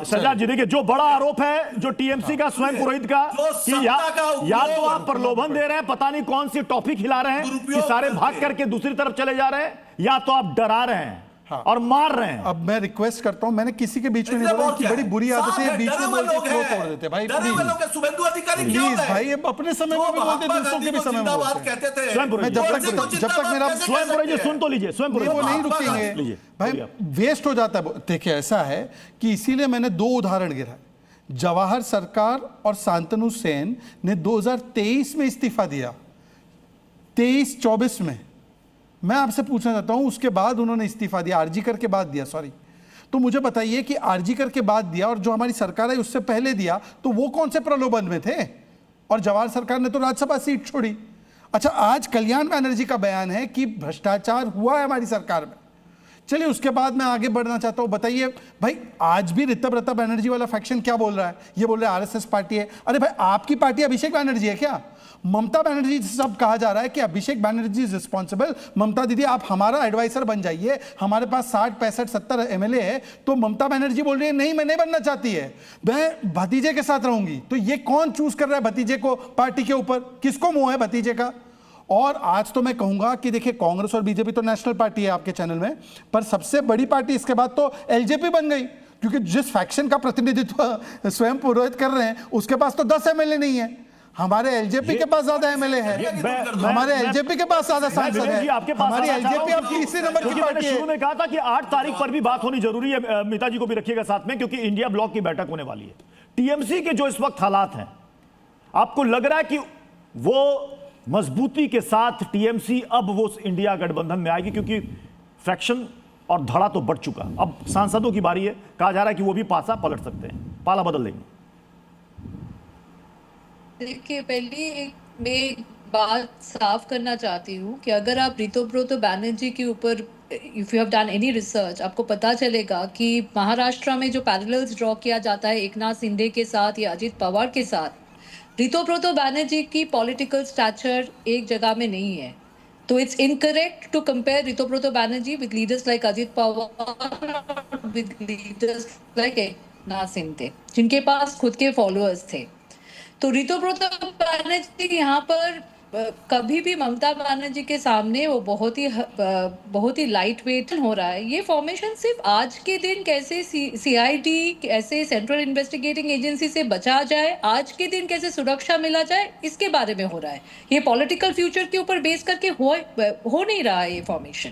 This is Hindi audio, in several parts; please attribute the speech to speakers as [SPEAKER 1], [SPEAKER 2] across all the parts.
[SPEAKER 1] सजाद जी देखिए, जो बड़ा आरोप है जो टीएमसी का स्वयं पुरोहित का कि या तो आप प्रलोभन दे रहे हैं, पता नहीं कौन सी टॉपिक खिला रहे हैं कि सारे भाग करके दूसरी तरफ चले जा रहे हैं, या तो आप डरा रहे हैं और मार रहे हैं।
[SPEAKER 2] अब मैं रिक्वेस्ट करता हूं, मैंने किसी के बीच में नहीं बोला कि बड़ी बुरी आदत है बीच में बोल के फ्लो तोड़ देते भाई। प्लीज भाई अपने समय में भी बोलते, दूसरों के भी समय में बोलते। जब तक मेरा
[SPEAKER 1] स्वयं पुरोहित जी सुन तो लीजिए, स्वयं पुरोहित
[SPEAKER 2] वो नहीं रुकेंगे भाई, वेस्ट हो जाता है। देखिए ऐसा है कि इसीलिए मैंने दो उदाहरण गिरा। जवाहर सरकार और शांतनु सेन ने 2023 में इस्तीफा दिया, 23-24 में। मैं आपसे पूछना चाहता हूं, उसके बाद उन्होंने इस्तीफा दिया, आरजीकर के बाद दिया, सॉरी। तो मुझे बताइए कि आरजीकर के बाद दिया और जो हमारी सरकार है उससे पहले दिया, तो वो कौन से प्रलोभन में थे? और जवाहर सरकार ने तो राज्यसभा सीट छोड़ी। अच्छा, आज कल्याण बनर्जी का बयान है कि भ्रष्टाचार हुआ है हमारी सरकार में। चलिए उसके बाद मैं आगे बढ़ना चाहता हूं। बताइए भाई, आज भी ऋतव्रता बनर्जी वाला फैक्शन क्या बोल रहा है? ये बोल रहा है आरएसएस पार्टी है। अरे भाई, आपकी पार्टी अभिषेक बनर्जी है क्या? ममता बनर्जी से सब कहा जा रहा है कि अभिषेक बनर्जी इज रिस्पॉन्सिबल। ममता दीदी आप हमारा एडवाइजर बन जाइए, हमारे पास 60, 65, 70 एमएलए है। तो ममता बनर्जी बोल रही है नहीं, मैं नहीं बनना चाहती है, मैं भतीजे के साथ रहूंगी। तो ये कौन चूज कर रहा है भतीजे को पार्टी के ऊपर? किसको मोह है भतीजे का? और आज तो मैं कहूंगा कि देखिए, कांग्रेस और बीजेपी तो नेशनल पार्टी है आपके चैनल में, पर सबसे बड़ी पार्टी इसके बाद तो एलजेपी बन गई, क्योंकि जिस फैक्शन का प्रतिनिधित्व स्वयं पुरोहित कर रहे हैं उसके पास तो 10 एमएलए नहीं है। हमारे एलजेपी के पास ज्यादा एमएलए है, हमारे एलजेपी के पास ज्यादा सांसद है, हमारी एलजेपी अब तीसरे नंबर की पार्टी है।
[SPEAKER 1] शुरू में कहा था कि 8 तारीख पर भी बात होनी जरूरी है, मिता जी को भी रखिएगा साथ में, क्योंकि इंडिया ब्लॉक की बैठक होने वाली है। टीएमसी के जो इस वक्त हालात हैं, आपको लग रहा है कि वो मजबूती के साथ टीएमसी अब वो इंडिया गठबंधन में आएगी? क्योंकि फ्रैक्शन और धड़ा तो बढ़ चुका, अब सांसदों की बारी है, कहा जा रहा है कि वो भी पासा पलट सकते हैं, पाला बदल देंगे।
[SPEAKER 3] देखिए, पहले मैं एक बात साफ करना चाहती हूँ कि अगर आप ऋतव्रता बनर्जी के ऊपर if you have done any research, आपको पता चलेगा कि महाराष्ट्र में जो पैरेलल्स ड्रॉ किया जाता है एकनाथ शिंदे के साथ या अजित पवार के साथ, ऋतव्रता बनर्जी की पॉलिटिकल स्टैचर एक जगह में नहीं है। तो it's incorrect to compare Ritabrata Banerjee with leaders like Ajit Pawar, with leaders like Eknath Shinde, जिनके पास खुद के फॉलोअर्स थे। तो ऋतव्रता बनर्जी यहाँ पर कभी भी ममता बनर्जी के सामने वो बहुत ही लाइट वेट हो रहा है। ये फॉर्मेशन सिर्फ आज के दिन कैसे सीआईडी, कैसे सेंट्रल इन्वेस्टिगेटिंग एजेंसी से बचा जाए, आज के दिन कैसे सुरक्षा मिला जाए, इसके बारे में हो रहा है। ये पॉलिटिकल फ्यूचर के ऊपर बेस करके हो नहीं रहा है ये फॉर्मेशन।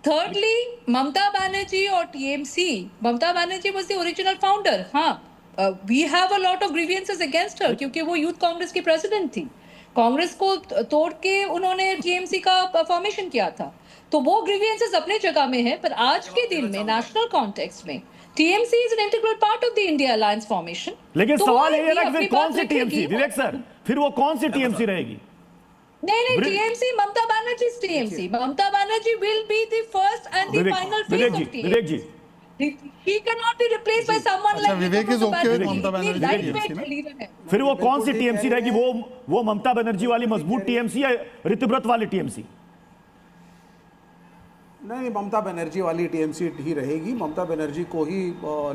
[SPEAKER 3] थर्डली, ममता बनर्जी और TMC, Mamata Banerjee was the original founder. हाँ, we have a lot of grievances against her, क्योंकि वो यूथ कांग्रेस की प्रेसिडेंट थी। कांग्रेस को तोड़ के उन्होंने टीएमसी का फॉर्मेशन किया था, तो वो ग्रीवियंसेस अपने जगह में है। पर आज के दिन में नेशनल कॉन्टेक्स्ट में TMC is an integral part of the India alliance formation.
[SPEAKER 1] लेकिन तो सवाल ये है ना, फिर कौन सी टीएमसी, विवेक सर, फिर वो कौन सी टीएमसी रहेगी?
[SPEAKER 3] नहीं, TMC, Mamata Banerjee TMC, Mamata Banerjee will be the first and the final face of TMC.
[SPEAKER 1] Vivek ji,
[SPEAKER 3] He cannot be replaced by someone like
[SPEAKER 2] Vivek is okay with Mamata Banerjee.
[SPEAKER 1] फिर वो कौन सी टीएमसी रहेगी? वो ममता बनर्जी वाली मजबूत टीएमसी या ऋतव्रत वाली टीएमसी?
[SPEAKER 4] नहीं, ममता बनर्जी वाली टीएमसी ही रहेगी। ममता बनर्जी को ही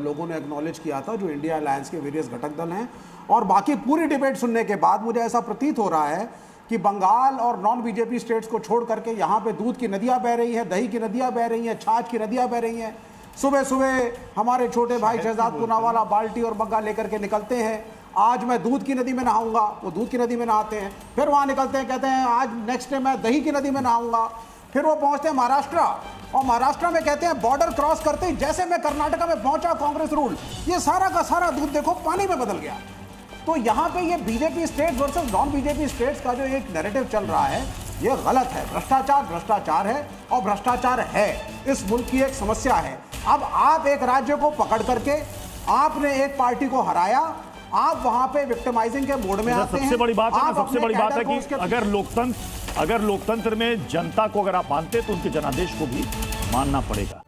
[SPEAKER 4] लोगों ने एक्नॉलेज किया था, जो इंडिया अलायंस के वेरियस घटक दल हैं। और बाकी पूरी डिबेट सुनने के बाद मुझे ऐसा प्रतीत हो रहा है कि बंगाल और नॉन बीजेपी स्टेट्स को छोड़ करके यहाँ पे दूध की नदियाँ बह रही हैं, दही की नदियाँ बह रही हैं, छाछ की नदियाँ बह रही हैं। सुबह सुबह हमारे छोटे भाई शहजाद पूनावाला बाल्टी और मग्गा लेकर के निकलते हैं, आज मैं दूध की नदी में नहाऊंगा, वो दूध की नदी में नहाते हैं। फिर वहाँ निकलते हैं, कहते हैं आज नेक्स्ट डे मैं दही की नदी में नहाऊंगा। फिर वो पहुँचते हैं महाराष्ट्र, और महाराष्ट्र में कहते हैं बॉर्डर क्रॉस करते ही जैसे मैं कर्नाटका में पहुँचा कांग्रेस रूल, ये सारा का सारा दूध देखो पानी में बदल गया। तो यहाँ पे ये BJP states versus non BJP states का जो एक नैरेटिव चल रहा है, ये गलत है। भ्रष्टाचार भ्रष्टाचार है, और भ्रष्टाचार है इस मुल्क की एक समस्या है। अब आप एक राज्य को पकड़ करके आपने एक पार्टी को हराया, आप वहां पे विक्टिमाइजिंग के मोड में आते हैं।
[SPEAKER 1] सबसे बड़ी बात है, सबसे बड़ी बात है कि अगर लोकतंत्र में जनता को अगर आप मानते तो उनके जनादेश को भी मानना पड़ेगा।